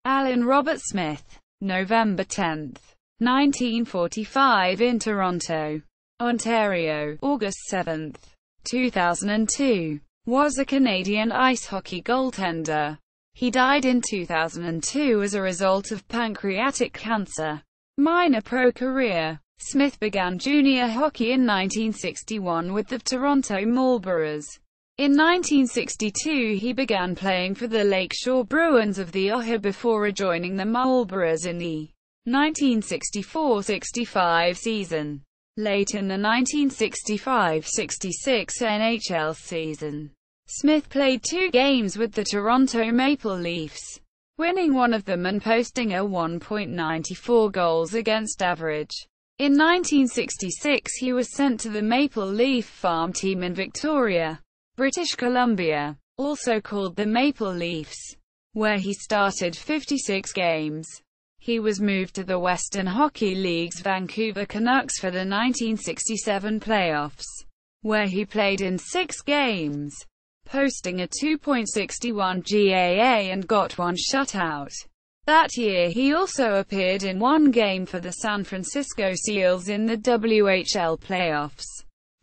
Allan Robert Smith, November 10, 1945 in Toronto, Ontario, August 7, 2002, was a Canadian ice hockey goaltender. He died in 2002 as a result of pancreatic cancer. Minor pro career. Smith began junior hockey in 1961 with the Toronto Marlboros. In 1962 he began playing for the Lakeshore Bruins of the OHA before rejoining the Marlboros in the 1964-65 season. Late in the 1965-66 NHL season, Smith played 2 games with the Toronto Maple Leafs, winning one of them and posting a 1.94 goals against average. In 1966 he was sent to the Maple Leaf farm team in Victoria, British Columbia, also called the Maple Leafs, where he started 56 games. He was moved to the Western Hockey League's Vancouver Canucks for the 1967 playoffs, where he played in 6 games, posting a 2.61 GAA and got 1 shutout. That year he also appeared in 1 game for the San Francisco Seals in the WHL playoffs.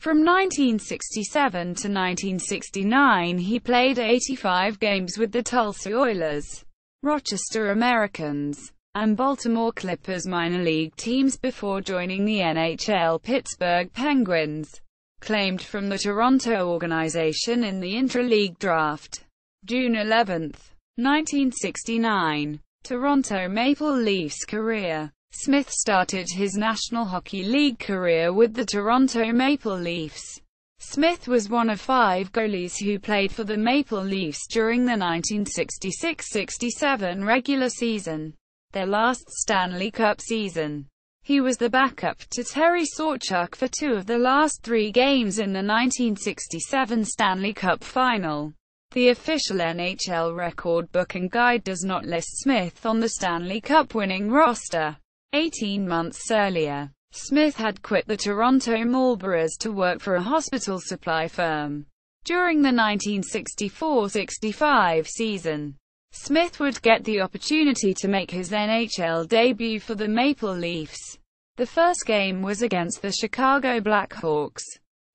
From 1967 to 1969 he played 85 games with the Tulsa Oilers, Rochester Americans, and Baltimore Clippers minor league teams before joining the NHL Pittsburgh Penguins, claimed from the Toronto organization in the intra-league draft. June 11, 1969. Toronto Maple Leafs career. Smith started his National Hockey League career with the Toronto Maple Leafs. Smith was one of 5 goalies who played for the Maple Leafs during the 1966-67 regular season, their last Stanley Cup season. He was the backup to Terry Sawchuk for 2 of the last 3 games in the 1967 Stanley Cup Final. The official NHL record book and guide does not list Smith on the Stanley Cup winning roster. 18 months earlier, Smith had quit the Toronto Marlboros to work for a hospital supply firm. During the 1964-65 season, Smith would get the opportunity to make his NHL debut for the Maple Leafs. The first game was against the Chicago Blackhawks,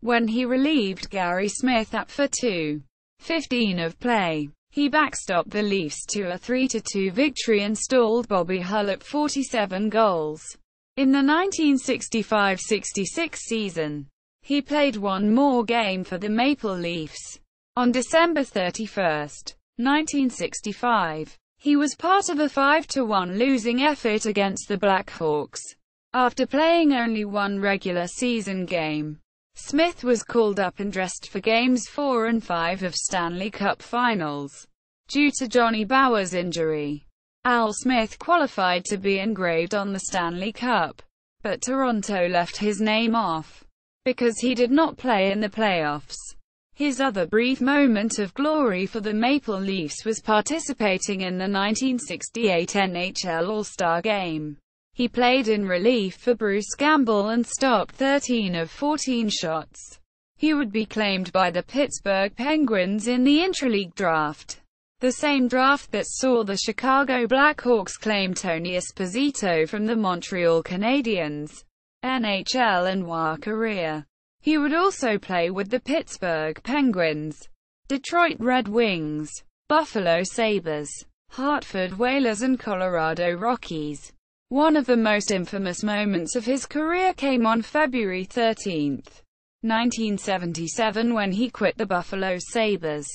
when he relieved Gary Smith at for 2:15 of play. He backstopped the Leafs to a 3-2 victory and stalled Bobby Hull at 47 goals. In the 1965-66 season, he played 1 more game for the Maple Leafs. On December 31, 1965, he was part of a 5-1 losing effort against the Blackhawks. After playing only 1 regular season game, Smith was called up and dressed for Games 4 and 5 of Stanley Cup Finals. Due to Johnny Bower's injury, Al Smith qualified to be engraved on the Stanley Cup, but Toronto left his name off, because he did not play in the playoffs. His other brief moment of glory for the Maple Leafs was participating in the 1968 NHL All-Star Game. He played in relief for Bruce Gamble and stopped 13 of 14 shots. He would be claimed by the Pittsburgh Penguins in the intra-league draft, the same draft that saw the Chicago Blackhawks claim Tony Esposito from the Montreal Canadiens. NHL and WA career. He would also play with the Pittsburgh Penguins, Detroit Red Wings, Buffalo Sabres, Hartford Whalers and Colorado Rockies. One of the most infamous moments of his career came on February 13, 1977 when he quit the Buffalo Sabres,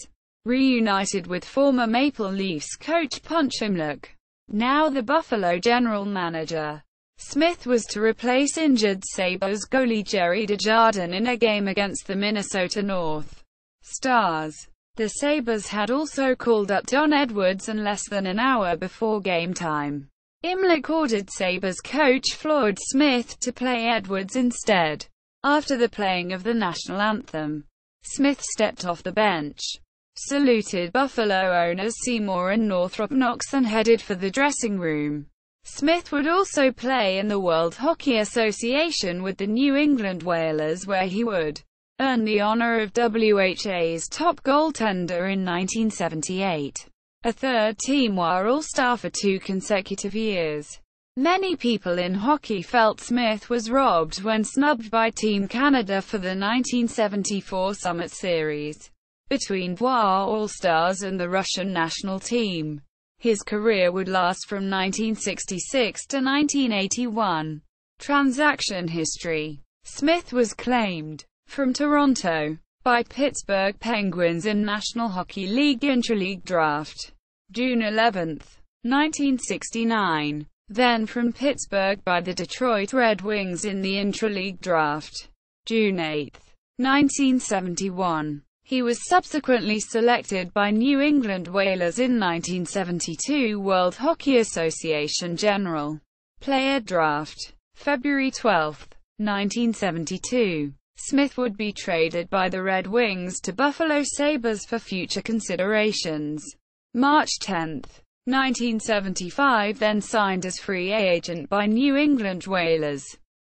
reunited with former Maple Leafs coach Punch Imlach, now the Buffalo general manager. Smith was to replace injured Sabres goalie Jerry Desjardins in a game against the Minnesota North Stars. The Sabres had also called up Don Edwards and less than an hour before game time, Imlach ordered Sabres coach Floyd Smith to play Edwards instead. After the playing of the national anthem, Smith stepped off the bench, saluted Buffalo owners Seymour and Northrop Knox and headed for the dressing room. Smith would also play in the World Hockey Association with the New England Whalers, where he would earn the honor of WHA's top goaltender in 1978. a third-team All-Star for 2 consecutive years. Many people in hockey felt Smith was robbed when snubbed by Team Canada for the 1974 Summit Series between All-Stars and the Russian national team. His career would last from 1966 to 1981. Transaction history. Smith was claimed from Toronto by Pittsburgh Penguins in National Hockey League Intraleague Draft, June 11, 1969. Then from Pittsburgh by the Detroit Red Wings in the Intraleague Draft, June 8, 1971. He was subsequently selected by New England Whalers in 1972 World Hockey Association General Player Draft, February 12, 1972. Smith would be traded by the Red Wings to Buffalo Sabres for future considerations. March 10, 1975, then signed as free agent by New England Whalers.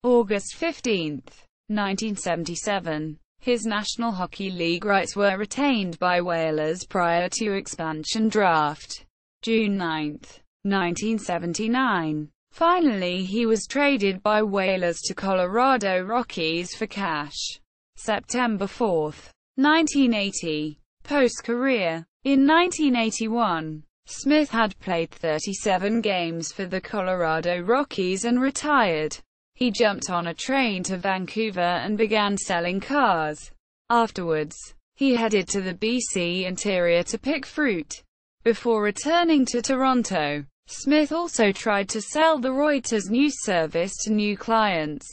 August 15, 1977. His National Hockey League rights were retained by Whalers prior to expansion draft. June 9, 1979. Finally he was traded by Whalers to Colorado Rockies for cash. September 4, 1980. Post-career. In 1981, Smith had played 37 games for the Colorado Rockies and retired. He jumped on a train to Vancouver and began selling cars. Afterwards, he headed to the BC interior to pick fruit. Before returning to Toronto, Smith also tried to sell the Reuters news service to new clients.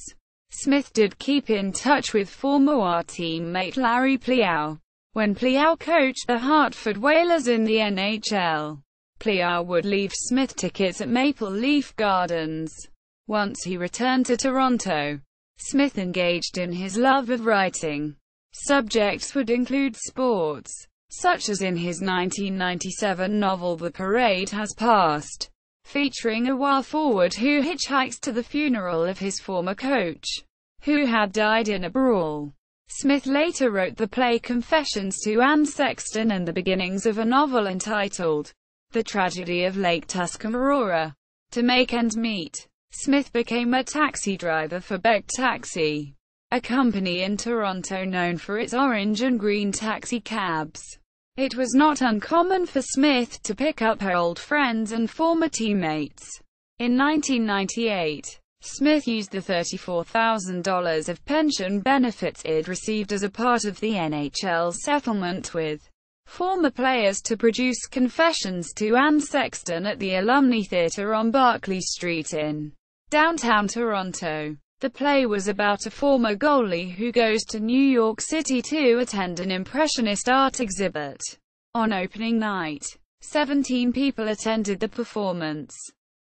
Smith did keep in touch with former WA teammate Larry Pleau. When Pleau coached the Hartford Whalers in the NHL, Pleau would leave Smith tickets at Maple Leaf Gardens. Once he returned to Toronto, Smith engaged in his love of writing. Subjects would include sports, such as in his 1997 novel The Parade Has Passed, featuring a WA forward who hitchhikes to the funeral of his former coach, who had died in a brawl. Smith later wrote the play Confessions to Anne Sexton and the beginnings of a novel entitled The Tragedy of Lake Tuscarora. To make ends meet, Smith became a taxi driver for Beck Taxi, a company in Toronto known for its orange and green taxi cabs. It was not uncommon for Smith to pick up her old friends and former teammates. In 1998, Smith used the $34,000 of pension benefits it received as a part of the NHL settlement with former players to produce Confessions to Anne Sexton at the Alumni Theatre on Barclay Street in downtown Toronto. The play was about a former goalie who goes to New York City to attend an Impressionist art exhibit. On opening night, 17 people attended the performance,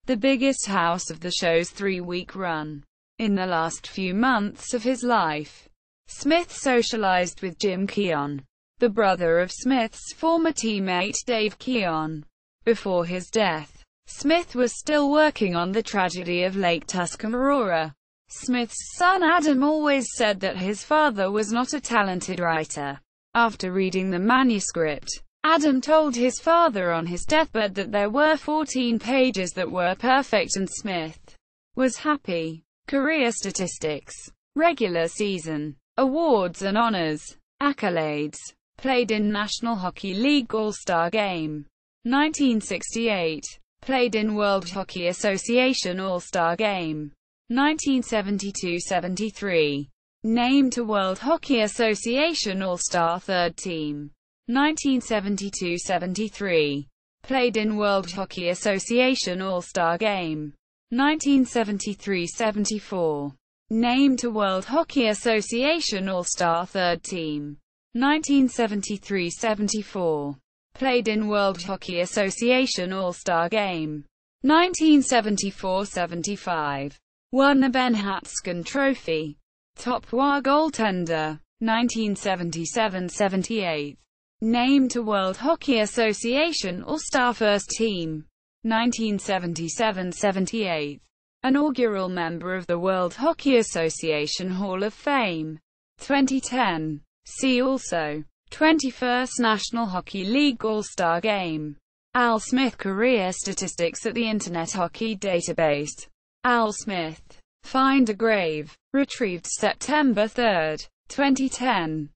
the biggest house of the show's 3-week run. In the last few months of his life, Smith socialized with Jim Keon, the brother of Smith's former teammate Dave Keon. Before his death, Smith was still working on The Tragedy of Lake Tuscarora. Smith's son Adam always said that his father was not a talented writer. After reading the manuscript, Adam told his father on his deathbed that there were 14 pages that were perfect and Smith was happy. Career statistics. Regular season. Awards and honors. Accolades. Played in National Hockey League All-Star Game. 1968. Played in World Hockey Association All-Star Game. 1972-73. Named to World Hockey Association All-Star Third Team. 1972-73. Played in World Hockey Association All-Star Game. 1973-74. Named to World Hockey Association All-Star Third Team. 1973-74. Played in World Hockey Association All-Star Game. 1974-75. Won the Ben Hatskin Trophy. Top WA goaltender. 1977-78. Named to World Hockey Association All-Star First Team. 1977-78. Inaugural member of the World Hockey Association Hall of Fame. 2010. See also. 21st National Hockey League All-Star Game. Al Smith career statistics at the Internet Hockey Database. Al Smith. Find a grave. Retrieved September 3, 2010.